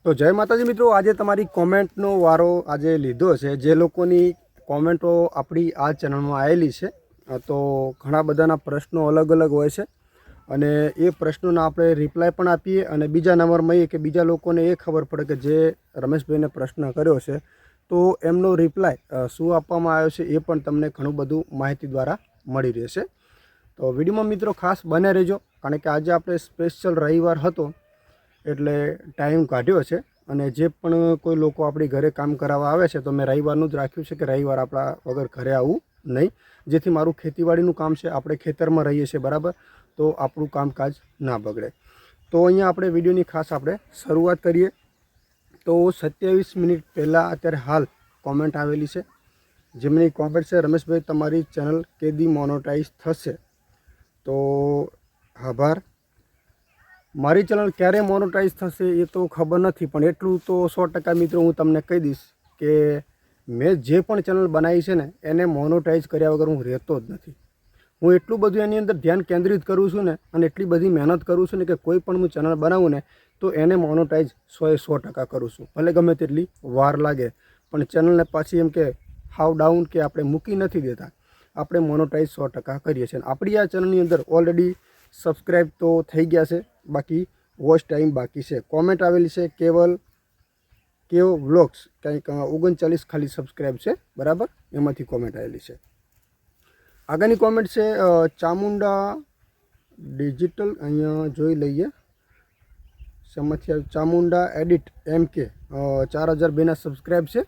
તો જય માતાજી મિત્રો, આજે તમારી કોમેન્ટનો વારો આજે લીધો છે। જે લોકોની કોમેન્ટો આપણી આ ચેનલમાં આવેલી છે તો ઘણા બધાના પ્રશ્નો અલગ અલગ હોય છે અને એ પ્રશ્નોના આપણે રિપ્લાય પણ આપીએ અને બીજા નંબરમાં એ કે બીજા લોકોને એ ખબર પડે કે જે રમેશભાઈને પ્રશ્ન કર્યો છે તો એમનો રિપ્લાય શું આપવામાં આવ્યો છે એ પણ તમને ઘણું બધું માહિતી દ્વારા મળી રહેશે। તો વિડીયોમાં મિત્રો ખાસ બને રહેજો, કારણ કે આજે આપણે સ્પેશિયલ રવિવાર હતો એટલે ટાઈમ કાઢ્યો છે અને જે પણ કોઈ લોકો આપણી ઘરે કામ કરાવવા આવે છે તો મેં રવિવારનું જ રાખ્યું છે કે રવિવાર આપણા વગર ઘરે આવવું નહીં, જેથી મારું ખેતીવાડીનું કામ છે, આપણે ખેતરમાં રહીએ છીએ બરાબર, તો આપણું કામકાજ ના બગડે। તો અહીંયા આપણે વિડીયોની ખાસ આપણે શરૂઆત કરીએ। તો 27 મિનિટ પહેલાં અત્યારે હાલ કોમેન્ટ આવેલી છે, જેમની કોમેન્ટ છે રમેશભાઈ તમારી ચેનલ કેદી મોનોટાઈઝ થશે? તો આભાર। મારી ચેનલ ક્યારે મોનોટાઈઝ થશે એ તો ખબર નથી, પણ એટલું તો 100% મિત્રો હું તમને કહી દઈશ કે મેં જે પણ ચેનલ બનાવી છે ને એને મોનોટાઈઝ કર્યા વગર હું રહેતો જ નથી। હું એટલું બધું એની અંદર ધ્યાન કેન્દ્રિત કરું છું ને અને એટલી બધી મહેનત કરું છું ને કે કોઈ પણ હું ચેનલ બનાવું ને તો એને મોનોટાઈઝ 100% કરું છું, ભલે ગમે તેટલી વાર લાગે, પણ ચેનલને પાછી એમ કે હાવ ડાઉન કે આપણે મૂકી નથી દેતા, આપણે મોનોટાઈઝ 100% કરીએ છીએ। આપણી આ ચેનલની અંદર ઓલરેડી સબસ્ક્રાઈબ તો થઈ ગયા છે, બાકી વોચ ટાઈમ બાકી છે। કોમેન્ટ આવેલી છે કેવ વ્લોગ્સ, કંઈક 39 ખાલી સબસ્ક્રાઈબ છે બરાબર, એમાંથી કોમેન્ટ આવેલી છે। આગળની કોમેન્ટ છે ચામુંડા ડિજિટલ, અહીંયા જોઈ લઈએ શેમાંથી આવ્યું, ચામુંડા એડિટ MK 4002ના સબસ્ક્રાઈબ છે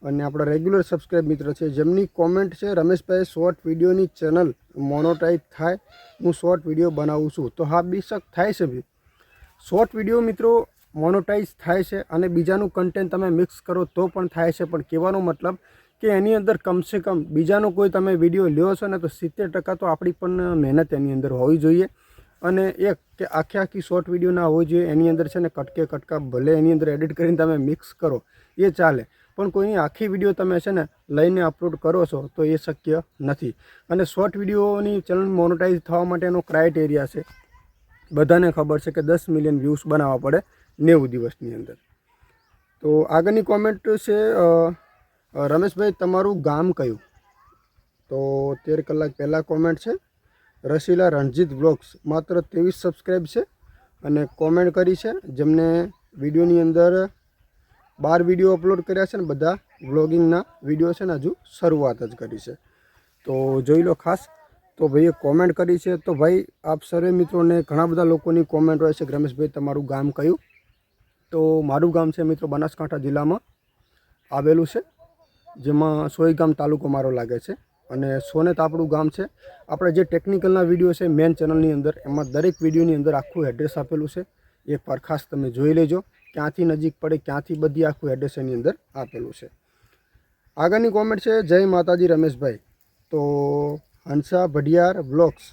અને આપણા રેગ્યુલર સબસ્ક્રાઈબ મિત્ર છે, જેમની કોમેન્ટ છે રમેશભાઈ શોર્ટ વિડીયોની ચેનલ મોનોટાઈઝ થાય, હું શોર્ટ વિડીયો બનાવું છું। તો હા, બેશક થાય છે ભાઈ, શોર્ટ વિડીયો મિત્રો મોનોટાઈઝ થાય છે અને બીજાનું કન્ટેન્ટ તમે મિક્સ કરો તો પણ થાય છે, પણ કહેવાનો મતલબ કે એની અંદર કમસે કમ બીજાનો કોઈ તમે વિડીયો લ્યો છો ને તો 70% તો આપણી પણ મહેનત એની અંદર હોવી જોઈએ। અને એક કે આખી શોર્ટ વિડીયો ના હોવી જોઈએ, એની અંદર છે ને કટકા ભલે એની અંદર એડિટ કરીને તમે મિક્સ કરો એ ચાલે, પણ કોઈની આખી વિડીયો તમે છે ને લઈને અપલોડ કરો છો તો એ શક્ય નથી। અને શોર્ટ વિડીયોની ચેનલ મોનોટાઈઝ થવા માટેનો ક્રાઇટેરિયા છે, બધાને ખબર છે કે 10 મિલિયન વ્યૂઝ બનાવવા પડે 90 દિવસની અંદર। તો આગળની કોમેન્ટ છે રમેશભાઈ તમારું ગામ કયું? તો 13 કલાક પહેલાં કોમેન્ટ છે રસીલા રણજીત વ્લોગ્સ, માત્ર 23 સબસ્ક્રાઈબ છે અને કોમેન્ટ કરી છે, જેમને વિડીયોની અંદર 12 વિડીયો અપલોડ કર્યા છે ને બધા વ્લોગિંગના વિડીયો છે ને હજુ શરૂઆત જ કરી છે, તો જોઈ લો ખાસ। તો ભાઈએ કોમેન્ટ કરી છે, તો ભાઈ આપ સર્વે મિત્રોને ઘણા બધા લોકોની કોમેન્ટ હોય છે કે રમેશભાઈ તમારું ગામ કયું? તો મારું ગામ છે મિત્રો બનાસકાંઠા જિલ્લામાં આવેલું છે, જેમાં સોઈગામ તાલુકો મારો લાગે છે અને સોનેત આપણું ગામ છે। આપણે જે ટેકનિકલના વિડીયો છે મેન ચેનલની અંદર, એમાં દરેક વિડીયોની અંદર આખું એડ્રેસ આપેલું છે, એકવાર ખાસ તમે જોઈ લેજો ક્યાંથી નજીક પડે, ક્યાંથી બધી આખું એડ્રેસ એની અંદર આપેલું છે। આગળની કોમેન્ટ છે જય માતાજી રમેશભાઈ, તો હંસા ભડિયાર વ્લોગ્સ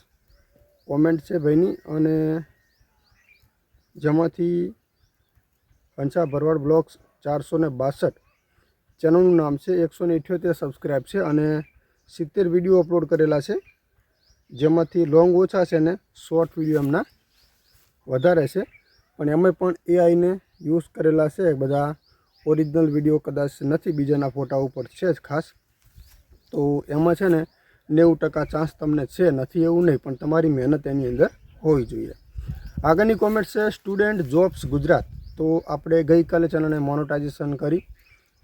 કોમેન્ટ છે ભાઈની, અને જેમાંથી હંસા ભરવાડ બ્લોગ્સ 462 ચેનલનું નામ છે, 178 સબસ્ક્રાઈબ છે અને 70 વિડીયો અપલોડ કરેલા છે, જેમાંથી લોંગ ઓછા છે ને શોર્ટ વિડીયો એમના વધારે છે, પણ એમાં પણ એઆઈને યુઝ કરેલા છે, બધા ઓરિજિનલ વિડીયો કદાચ નથી, બીજાના ફોટા ઉપર છે જ ખાસ, તો એમાં છે ને 90% ચાન્સ તમને છે, નથી એવું નહીં, પણ તમારી મહેનત એની અંદર હોવી જોઈએ। આગળની કોમેન્ટ છે સ્ટુડન્ટ જોબ્સ ગુજરાત, તો આપણે ગઈકાલે ચેનલને મોનોટાઇઝેશન કરી,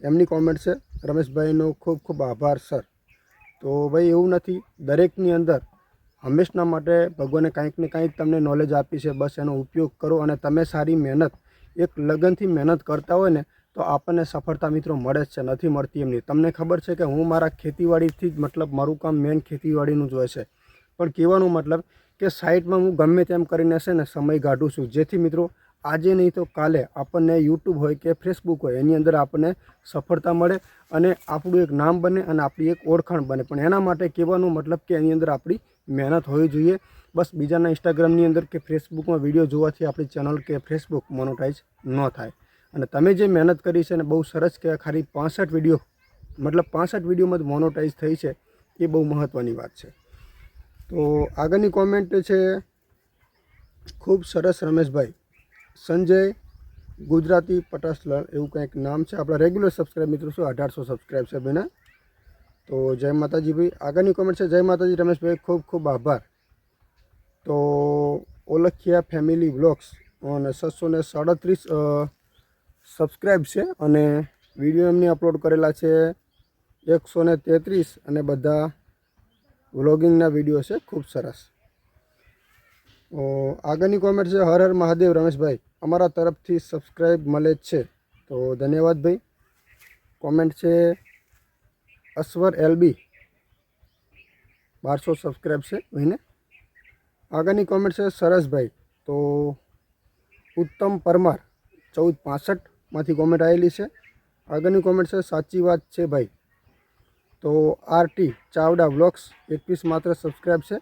એમની કોમેન્ટ છે રમેશભાઈનો ખૂબ ખૂબ આભાર સર। તો ભાઈ એવું નથી, દરેકની અંદર હંમેશના માટે ભગવાને કાંઈક ને કાંઈક તમને નોલેજ આપી છે, બસ એનો ઉપયોગ કરો અને તમે સારી મહેનત એક લગનથી મહેનત કરતા હોય ને તો આપણને સફળતા મિત્રો મળે જ છે, નથી મળતી એમ નહીં। તમને ખબર છે કે હું મારા ખેતીવાડીથી જ મતલબ મારું કામ મેન ખેતીવાડીનું જ હોય છે, પણ કહેવાનો મતલબ કે સાઈડમાં હું ગમે તેમ કરીને છે ને સમય કાઢું છું, જેથી મિત્રો આજે નહીં તો કાલે આપણને યુટ્યુબ હોય કે ફેસબુક હોય એની અંદર આપણને સફળતા મળે અને આપણું એક નામ બને અને આપણી એક ઓળખાણ બને, પણ એના માટે કહેવાનો મતલબ કે એની અંદર આપણી મહેનત હોવી જોઈએ। બસ બીજાના ઇન્સ્ટાગ્રામની અંદર કે ફેસબુકમાં વિડીયો જોવાથી આપણી ચેનલ કે ફેસબુક મોનોટાઈઝ ન થાય। અને તમે જે મહેનત કરી છે ને બહુ સરસ કે ખાલી 65 વિડીયો મતલબ 65 વિડીયોમાં જ મોનોટાઈઝ થઈ છે, એ બહુ મહત્ત્વની વાત છે। તો આગળની કોમેન્ટ છે ખૂબ સરસ રમેશભાઈ, સંજય ગુજરાતી પટાસલાલ એવું કંઈક નામ છે. આપણા રેગ્યુલર સબસ્ક્રાઈબ મિત્રો શું 1800 સબસ્ક્રાઈબ છે ભાઈના. તો જય માતાજી ભાઈ. આગળની કોમેન્ટ છે જય માતાજી રમેશભાઈ, ખૂબ ખૂબ આભાર. તો ઓલખિયા ફેમિલી વ્લોગ્સ અને 637 સબસ્ક્રાઈબ છે અને વિડીયો એમની અપલોડ કરેલા છે 133 અને બધા વ્લોગિંગના વિડીયો છે, ખૂબ સરસ. આગળની કોમેન્ટ છે હર હર મહાદેવ રમેશભાઈ, અમારા તરફથી સબસ્ક્રાઈબ મળે છે, તો ધન્યવાદ ભાઈ. કોમેન્ટ છે અશ્વર એલબી 1200 સબસ્ક્રાઈબ છે ભાઈને. આગળની કોમેન્ટ છે સરસભાઈ, તો ઉત્તમ પરમાર 1465માંથી કોમેન્ટ આવેલી છે. આગળની કોમેન્ટ છે સાચી વાત છે ભાઈ, તો આરટી ચાવડા વ્લોગ્સ 21 માત્ર સબસ્ક્રાઈબ છે.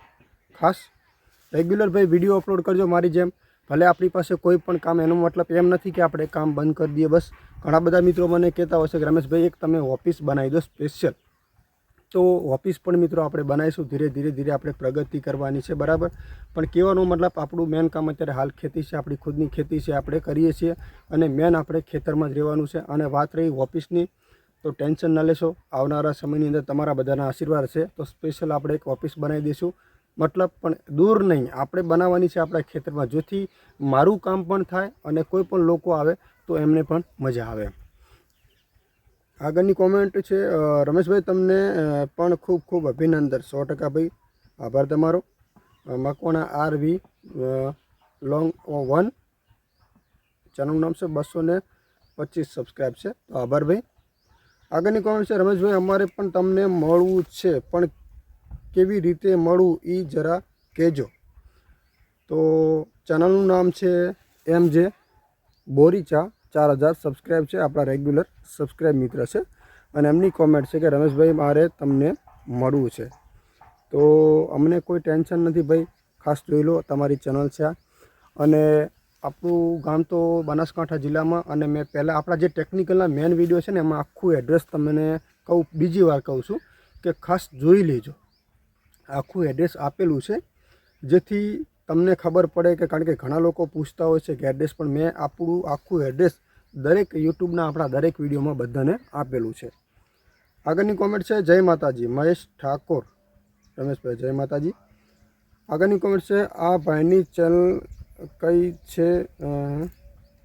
ખાસ રેગ્યુલર ભાઈ વિડીયો અપલોડ કરજો મારી જેમ. ભલે આપણી પાસે કોઈ પણ કામ, એનો મતલબ એમ નથી કે આપણે કામ બંધ કરી દઈએ બસ. ઘણા બધા મિત્રો મને કહેતા હોય છે કે રમેશભાઈ એક તમે ઓફિસ બનાવી દો સ્પેશિયલ. તો ઓફિસ પણ મિત્રો આપણે બનાવીશું, ધીરે ધીરે આપણે પ્રગતિ કરવાની છે, બરાબર. પણ કહેવાનો મતલબ આપણું મેન કામ અત્યારે હાલ ખેતી છે, આપણી ખુદની ખેતી છે, આપણે કરીએ છીએ અને મેન આપણે ખેતરમાં જ રહેવાનું છે. અને વાત રહી ઓફિસની, તો ટેન્શન ન લેશો, આવનારા સમયની અંદર તમારા બધાના આશીર્વાદ છે તો સ્પેશિયલ આપણે એક ઓફિસ બનાવી દઈશું. મતલબ પણ દૂર નહીં, આપણે બનાવવાની છે આપણા ખેતરમાં, જેથી મારું કામ પણ થાય અને કોઈ પણ લોકો આવે તો એમને પણ મજા આવે. આગળની કોમેન્ટ છે રમેશભાઈ તમને પણ ખૂબ ખૂબ અભિનંદન. 100% ભાઈ, આભાર તમારો. મકવાણા આરવી લોંગ 1 ચેનલનું નામ છે, 225 સબસ્ક્રાઈબ છે, તો આભાર ભાઈ. આગળની કોમેન્ટ છે રમેશભાઈ અમારે પણ તમને મળવું છે, પણ કેવી રીતે મળવું એ જરા કહેજો. તો ચેનલનું નામ છે MJ બોરીચા, 4000 સબસ્ક્રાઈબ છે, આપણા રેગ્યુલર સબસ્ક્રાઈબ મિત્ર છે. અને એમની કોમેન્ટ છે કે રમેશભાઈ મારે તમને મળવું છે. તો અમને કોઈ ટેન્શન નથી ભાઈ, ખાસ જોઈ લો તમારી ચેનલ છે આ. અને આપણું ગામ તો બનાસકાંઠા જિલ્લામાં, અને મેં પહેલાં આપણા જે ટેકનિકલના મેન વિડીયો છે ને એમાં આખું એડ્રેસ તમને કહું, બીજી વાર કહું છું કે ખાસ જોઈ લેજો. આખું એડ્રેસ આપેલું છે જેથી તમને ખબર પડે કે, કારણ કે ઘણા લોકો પૂછતા હોય છે કે એડ્રેસ, પણ મેં આપણું આખું એડ્રેસ દરેક યુટ્યુબના આપણા દરેક વિડીયોમાં બધાને આપેલું છે. આગળની કોમેન્ટ છે જય માતાજી મહેશ ઠાકોર રમેશભાઈ, જય માતાજી. આગળની કોમેન્ટ છે આ ભાઈની ચેનલ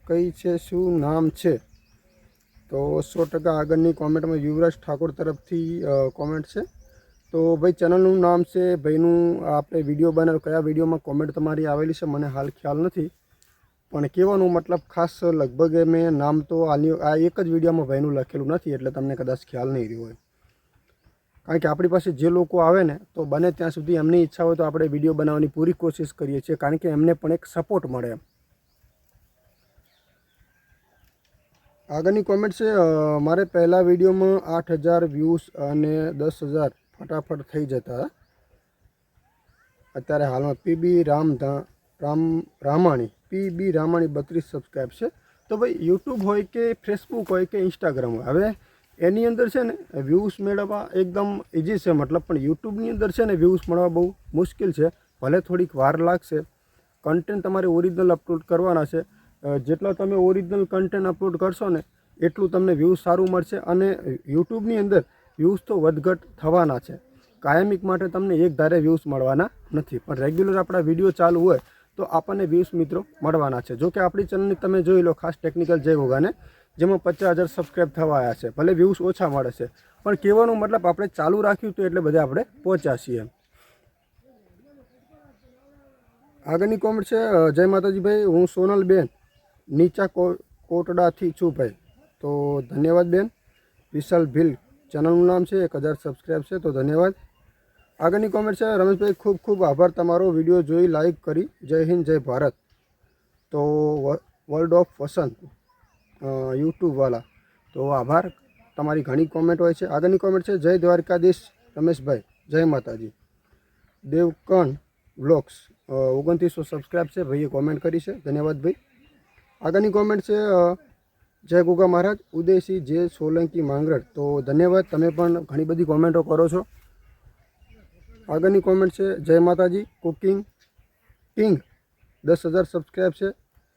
કઈ છે શું નામ છે? તો 100% આગળની કોમેન્ટમાં યુવરાજ ઠાકોર તરફથી કોમેન્ટ છે. તો ભાઈ ચેનલનું નામ છે ભાઈનું, આપણે વિડીયો બનાવ્યો, કયા વિડીયોમાં કોમેન્ટ તમારી આવેલી છે મને હાલ ખ્યાલ નથી, પણ કહેવાનું મતલબ ખાસ લગભગ મેં નામ તો આ એક જ વિડીયોમાં ભાઈનું લખેલું નથી, એટલે તમને કદાચ ખ્યાલ નહીં રહ્યો હોય. કારણ કે આપણી પાસે જે લોકો આવે ને, તો બને ત્યાં સુધી એમની ઈચ્છા હોય તો આપણે વિડીયો બનાવવાની પૂરી કોશિશ કરીએ છીએ, કારણ કે એમને પણ એક સપોર્ટ મળે એમ. આગળની કોમેન્ટ છે મારે પહેલા વિડીયોમાં 8000 વ્યૂઝ અને 10000 ફટાફટ થઈ જતા, અત્યારે હાલમાં પીબી રામાણી 32 સબસ્ક્રાઈબ છે. તો ભાઈ યુટ્યુબ હોય કે ફેસબુક હોય કે ઇન્સ્ટાગ્રામ હોય, હવે એની અંદર છે ને વ્યૂઝ મેળવવા એકદમ ઇઝી છે, મતલબ. પણ યુટ્યુબની અંદર છે ને વ્યૂઝ મળવા બહુ મુશ્કેલ છે, ભલે થોડીક વાર લાગશે. કન્ટેન્ટ તમારે ઓરિજિનલ અપલોડ કરવાના છે, જેટલા તમે ઓરિજિનલ કન્ટેન્ટ અપલોડ કરશો ને એટલું તમને વ્યૂઝ સારું મળશે. અને યુટ્યુબની અંદર વ્યૂઝ તો વધઘટ થવાના છે, કાયમિક માટે તમને એક ધારે વ્યૂઝ મળવાના નથી, પણ રેગ્યુલર આપણા વિડીયો ચાલુ હોય તો આપણને વ્યૂઝ મિત્રો મળવાના છે. જો કે આપણી ચેનલની તમે જોઈ લો, ખાસ ટેકનિકલ જય ગોગાને, જેમાં 50000 સબસ્ક્રાઈબ થવા આવ્યા છે, ભલે વ્યૂઝ ઓછા મળે છે, પણ કહેવાનો મતલબ આપણે ચાલુ રાખ્યું તો એટલે બધે આપણે પહોંચ્યા છીએ. આગળની કોમેન્ટ છે જય માતાજી ભાઈ, હું સોનલબેન નીચા કોટડાથી છું ભાઈ, તો ધન્યવાદ બેન. વિશાલ ભીલ ચેનલનું નામ છે, 1000 સબસ્ક્રાઈબ છે, તો ધન્યવાદ. આગળની કોમેન્ટ છે રમેશભાઈ ખૂબ ખૂબ આભાર, તમારો વિડીયો જોઈ લાઈક કરી, જય હિન્દ જય ભારત. તો વર્લ્ડ ઓફ વસંત યુટ્યુબવાલા, તો આભાર, તમારી ઘણી કોમેન્ટ હોય છે. આગળની કોમેન્ટ છે જય દ્વારકાધીશ રમેશભાઈ, જય માતાજી. દેવકણ વ્લોગ્સ 2900 સબસ્ક્રાઈબ છે, ભાઈએ કોમેન્ટ કરી છે, ધન્યવાદ ભાઈ. આગળની કોમેન્ટ છે જય ગોગા મહારાજ ઉદયસિંહ જે સોલંકી માંગરટ, તો ધન્યવાદ, તમે પણ ઘણી બધી કોમેન્ટો કરો છો. આગળની કોમેન્ટ છે જય માતાજી કુકિંગ કિંગ 10000 સબસ્ક્રાઈબ છે,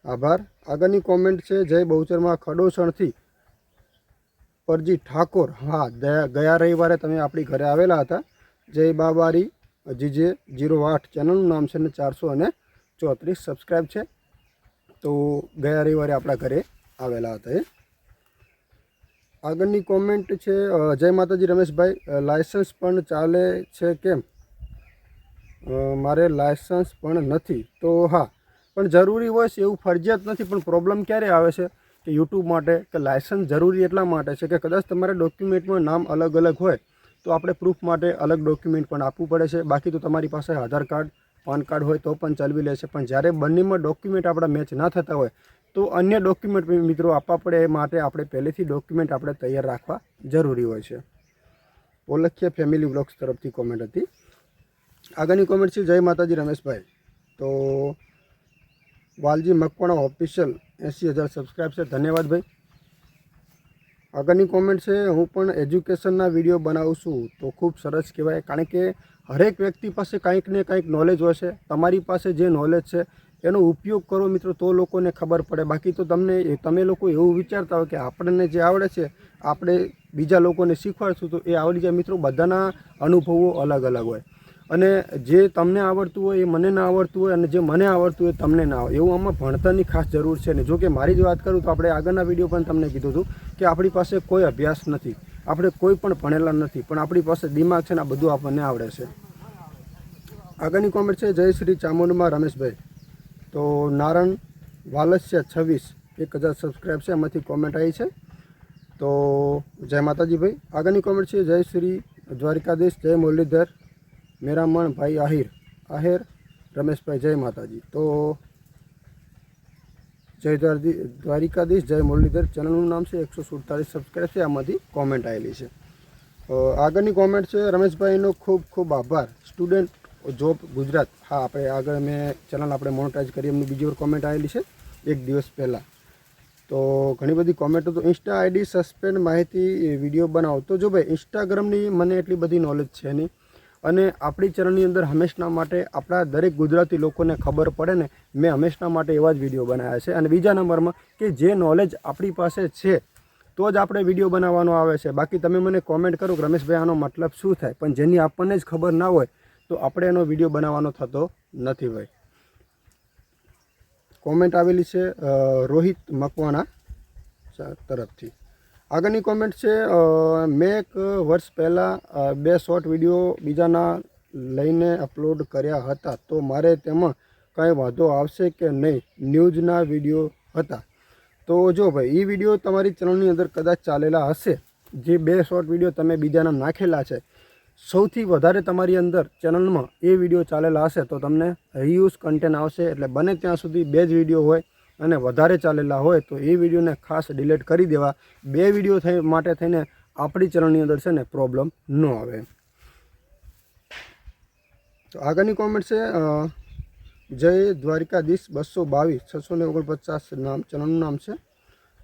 આભાર. આગળની કોમેન્ટ છે જય બહુચરમાં ખડોસણથી પરજી ઠાકોર. હા, ગયા રવિવારે તમે આપણી ઘરે આવેલા હતા. જય બાબારી જીજે 08 ચેનલનું નામ છે ને 434 સબસ્ક્રાઈબ છે. તો ગયા રવિવારે આપણા ઘરે આવેલા હતા. આગળની કોમેન્ટ છે જય માતાજી રમેશભાઈ, લાયસન્સ પણ ચાલે છે કેમ? મારે લાયસન્સ પણ નથી. તો હા, પણ જરૂરી હોય છે એવું ફરજિયાત નથી. પણ પ્રોબ્લેમ ક્યારે આવે છે કે યુટ્યુબ માટે કે લાયસન્સ જરૂરી એટલા માટે છે કે કદાચ તમારા ડોક્યુમેન્ટમાં નામ અલગ અલગ હોય તો આપણે પ્રૂફ માટે અલગ ડોક્યુમેન્ટ પણ આપવું પડે છે. બાકી તો તમારી પાસે આધાર કાર્ડ પાન કાર્ડ હોય તો પણ ચાલવી લે છે. પણ જ્યારે બંનેમાં ડોક્યુમેન્ટ આપણા મેચ ના થતા હોય તો અન્ય ડોક્યુમેન્ટ મિત્રો આપવા પડે. એ માટે આપણે પહેલેથી ડોક્યુમેન્ટ આપણે તૈયાર રાખવા જરૂરી હોય છે. ઓલખિયા ફેમિલી બ્લોગ્સ તરફથી કોમેન્ટ હતી. આગળની કોમેન્ટ છે જય માતાજી રમેશભાઈ. તો વાલજી મકવાણા ઓફિશિયલ 80,000 સબસ્ક્રાઈબ છે. ધન્યવાદ ભાઈ. આગળની કોમેન્ટ છે હું પણ એજ્યુકેશનના વિડીયો બનાવું છું. તો ખૂબ સરસ કહેવાય, કારણ કે હરેક વ્યક્તિ પાસે કંઈક ને કંઈક નોલેજ હોય છે. તમારી પાસે જે નોલેજ છે એનો ઉપયોગ કરો મિત્રો, તો લોકોને ખબર પડે. બાકી તો તમે લોકો એવું વિચારતા હોય કે આપણને જે આવડે છે આપણે બીજા લોકોને શીખવાડશું તો એ આવડી જાય. મિત્રો, બધાના અનુભવો અલગ અલગ હોય અને જે તમને આવડતું હોય એ મને ના આવડતું હોય અને જે મને આવડતું હોય તમને ના આવે. એવું આમાં ભણતરની ખાસ જરૂર છે ને. જો કે મારી જ વાત કરું તો આપણે આગળના વિડીયો પણ તમને કીધું હતું કે આપણી પાસે કોઈ અભ્યાસ નથી, આપણે કોઈ પણ ભણેલા નથી, પણ આપણી પાસે દિમાગ છે ને આ બધું આપણને આવડે છે. આગળની કોમેન્ટ છે જય શ્રી ચામુંડમાં રમેશભાઈ. તો નારણ વાલસ્યા 26 1000 સબસ્ક્રાઈબ છે, એમાંથી કોમેન્ટ આવી છે. તો જય માતાજી ભાઈ. આગળની કોમેન્ટ છે જય શ્રી દ્વારિકાધીશ, જય મુરલીધર મેરા મણ ભાઈ આહિર રમેશભાઈ, જય માતાજી. તો જય દ્વારિકાધીશ, જય મુરલીધર ચેનલનું નામ છે, 147 સબસ્ક્રાઈબ છે, આમાંથી કોમેન્ટ આવેલી છે. આગળની કોમેન્ટ છે રમેશભાઈનો ખૂબ ખૂબ આભાર, સ્ટુડન્ટ જોબ ગુજરાત. હા, આપણે આગળ મેં ચેનલ આપણે મોનેટાઈઝ કરી એમની બીજી વાર કોમેન્ટ આવેલી છે 1 દિવસ પહેલાં. તો ઘણી બધી કોમેન્ટો. તો ઇન્સ્ટા આઈડી સસ્પેન્ડ માહિતી વિડીયો બનાવો. તો જો ભાઈ ઇન્સ્ટાગ્રામની મને એટલી બધી નોલેજ છે નહીં અને આપણી ચેનલની અંદર હંમેશના માટે આપણા દરેક ગુજરાતી લોકોને ખબર પડે ને, મેં હંમેશના માટે એવા જ વિડીયો બનાવ્યા છે. અને બીજા નંબરમાં કે જે નોલેજ આપણી પાસે છે તો જ આપણે વિડીયો બનાવવાનો આવે છે. બાકી તમે મને કોમેન્ટ કરો કે રમેશભાઈ આનો મતલબ શું થાય, પણ જેની આપણને જ ખબર ના હોય તો આપણે એનો વિડીયો બનાવવાનો થતો નથી ભાઈ. કોમેન્ટ આવેલી છે રોહિત મકવાણા તરફથી. આગળની કોમેન્ટ છે મેં 1 વર્ષ પહેલાં 2 શોર્ટ વિડીયો બીજાના લઈને અપલોડ કર્યા હતા, તો મારે તેમાં કાંઈ વાંધો આવશે કે નહીં? ન્યૂઝના વિડીયો હતા. તો જો ભાઈ એ વિડીયો તમારી ચેનલની અંદર કદાચ ચાલેલા હશે. જે 2 શોર્ટ વિડીયો તમે બીજાના નાખેલા છે, સૌથી વધારે તમારી અંદર ચેનલમાં એ વિડીયો ચાલેલા હશે તો તમને રીયુઝ કન્ટેન્ટ આવશે. એટલે બને ત્યાં સુધી 2 જ વિડીયો હોય અને વધારે ચાલેલા હોય તો એ વિડીયોને ખાસ ડિલીટ કરી દેવા. 2 વિડીયો માટે થઈને આપણી ચેનલની અંદર છે ને પ્રોબ્લેમ ન આવે. તો આગળની કોમેન્ટ છે જય દ્વારિકાધીશ 222 649 નામ ચેનલનું નામ છે.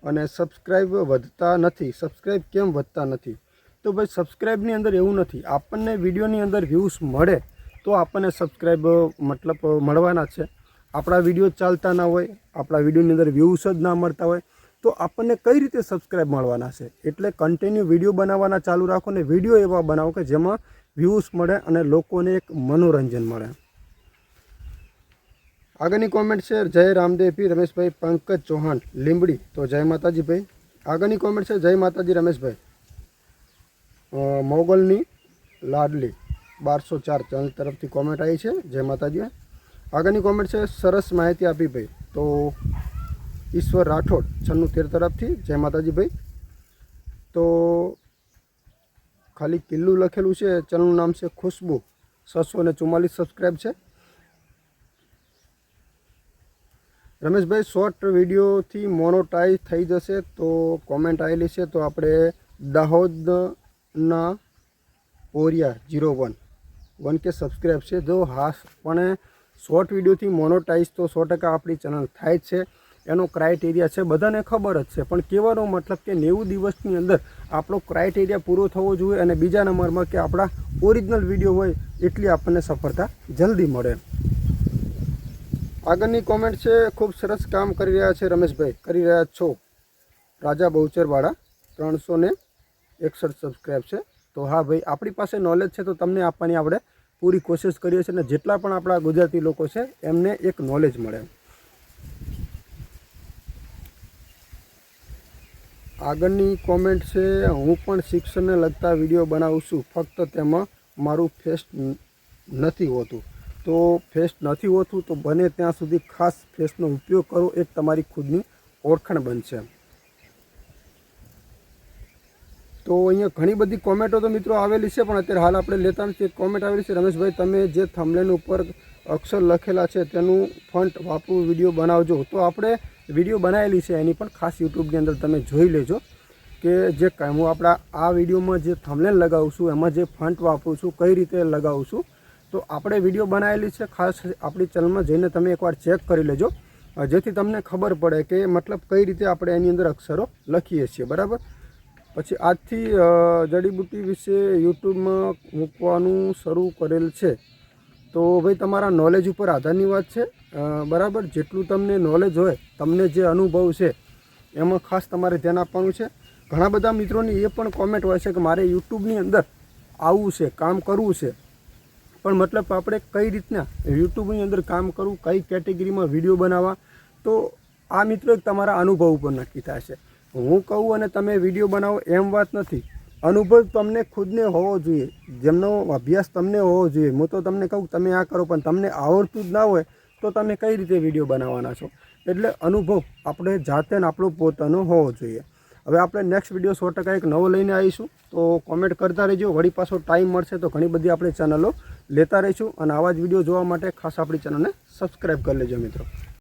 અને સબસ્ક્રાઈબ વધતા નથી. સબસ્ક્રાઈબ કેમ વધતા નથી? તો ભાઈ સબસ્ક્રાઈબની અંદર એવું નથી, આપણને વિડીયોની અંદર વ્યૂઝ મળે તો આપણને સબસ્ક્રાઈબ મતલબ મળવાના છે. આપણા વિડીયો ચાલતા ના હોય, આપણા વિડીયોની અંદર વ્યૂઝ જ ના મળતા હોય તો આપણને કઈ રીતે સબસ્ક્રાઈબ મળવાના છે? એટલે કન્ટિન્યુ વિડીયો બનાવવાના ચાલુ રાખો ને વિડીયો એવા બનાવો કે જેમાં વ્યૂઝ મળે અને લોકોને એક મનોરંજન મળે. આગળની કોમેન્ટ છે જય રામદેવપી રમેશભાઈ, પંકજ ચૌહાણ લીંબડી. તો જય માતાજી ભાઈ. આગળની કોમેન્ટ છે જય માતાજી રમેશભાઈ, મોગલની લાડલી 1204 ચેનલ તરફથી કોમેન્ટ આવી છે. જય માતાજી. આગળની કોમેન્ટ છે સરસ માહિતી આપી ભાઈ. તો ઈશ્વર રાઠોડ 96 તરફથી જય માતાજી ભાઈ. તો ખાલી કિલ્લું લખેલું છે, ચેનલનું નામ છે ખુશ્બુ, 644 સબસ્ક્રાઈબ છે. રમેશભાઈ શોર્ટ વિડીયોથી મોનોટાઈઝ થઈ જશે? તો કોમેન્ટ આવેલી છે. તો આપણે દાહોદના ઓરિયા 01 સબસ્ક્રાઈબ છે. જો હા, પણ શોર્ટ વિડીયોથી મોનોટાઈઝ તો 100% આપણી ચેનલ થાય જ છે. એનો ક્રાઇટેરિયા છે, બધાને ખબર જ છે. પણ કહેવાનો મતલબ કે 90 દિવસની અંદર આપણો ક્રાઇટેરિયા પૂરો થવો જોઈએ. અને બીજા નંબરમાં કે આપણા ઓરિજિનલ વિડીયો હોય એટલી આપણને સફળતા જલ્દી મળે. આગળની કોમેન્ટ છે, ખૂબ સરસ કામ કરી રહ્યા છે રમેશભાઈ, કરી રહ્યા છો. રાજા બહુચરવાળા 361 સબસ્ક્રાઈબ છે. તો હા ભાઈ, આપણી પાસે નોલેજ છે તો તમને આપવાની આપણે પૂરી કોશિશ કરીએ છીએ, અને જેટલા પણ આપણા ગુજરાતી લોકો છે એમને એક નોલેજ મળે. આગળની કોમેન્ટ છે, હું પણ શિક્ષણને લગતા વિડીયો બનાવું છું, ફક્ત તેમાં મારું ફેસ નથી હોતું. તો ફેસ નથી હોતું તો બને ત્યાં સુધી ખાસ ફેસનો ઉપયોગ કરો, એક તમારી ખુદની ઓળખાણ બનશે. તો અહીંયા ઘણી બધી કોમેન્ટો તો મિત્રો આવેલી છે, પણ અત્યારે હાલ આપણે લેતા નથી. એક કોમેન્ટ આવેલી છે, રમેશભાઈ તમે જે થંબનેલ ઉપર અક્ષર લખેલા છે તેનું ફોન્ટ વાપરું વિડીયો બનાવજો. તો આપણે વિડીયો બનાવેલી છે એની પણ ખાસ યુટ્યુબની અંદર તમે જોઈ લેજો કે જે હું આપણા આ વિડીયોમાં જે થંબનેલ લગાવું છું એમાં જે ફોન્ટ વાપરું છું, કઈ રીતે લગાવું છું, તો આપણે વિડીયો બનાવેલી છે. ખાસ આપણી ચેનલમાં જઈને તમે એકવાર ચેક કરી લેજો, જેથી તમને ખબર પડે કે મતલબ કઈ રીતે આપણે એની અંદર અક્ષરો લખીએ છીએ. બરાબર. પછી આજથી જડીબુટ્ટી વિશે યુટ્યુબમાં મૂકવાનું શરૂ કરેલ છે. તો ભાઈ તમારા નોલેજ ઉપર આધારની વાત છે. બરાબર. જેટલું તમને નોલેજ હોય, તમને જે અનુભવ છે એમાં ખાસ તમારે ધ્યાન આપવાનું છે. ઘણા બધા મિત્રોની એ પણ કોમેન્ટ હોય છે કે મારે યુટ્યુબની અંદર આવવું છે, કામ કરવું છે, પણ મતલબ આપણે કઈ રીતના યુટ્યુબની અંદર કામ કરવું, કઈ કેટેગરીમાં વિડીયો બનાવવા. તો આ મિત્રો એક તમારા અનુભવ ઉપર નક્કી થાય છે. હું કહું અને તમે વિડીયો બનાવો એમ વાત નથી. અનુભવ તમને ખુદને હોવો જોઈએ, જેમનો અભ્યાસ તમને હોવો જોઈએ. હું તો તમને કહું તમે આ કરો, પણ તમને આવડતું જ ના હોય તો તમે કઈ રીતે વિડીયો બનાવવાના છો. એટલે અનુભવ આપણે જાતે ને આપણો પોતાનો હોવો જોઈએ. હવે આપણે નેક્સ્ટ વિડીયો 100% એક નવો લઈને આવીશું, તો કોમેન્ટ કરતા રહેજો. વળી પાછો ટાઈમ મળશે તો ઘણી બધી આપણે ચેનલો લેતા રહીશું, અને આવા જ વિડીયો જોવા માટે ખાસ આપણી ચેનલને સબસ્ક્રાઈબ કરી લેજો મિત્રો.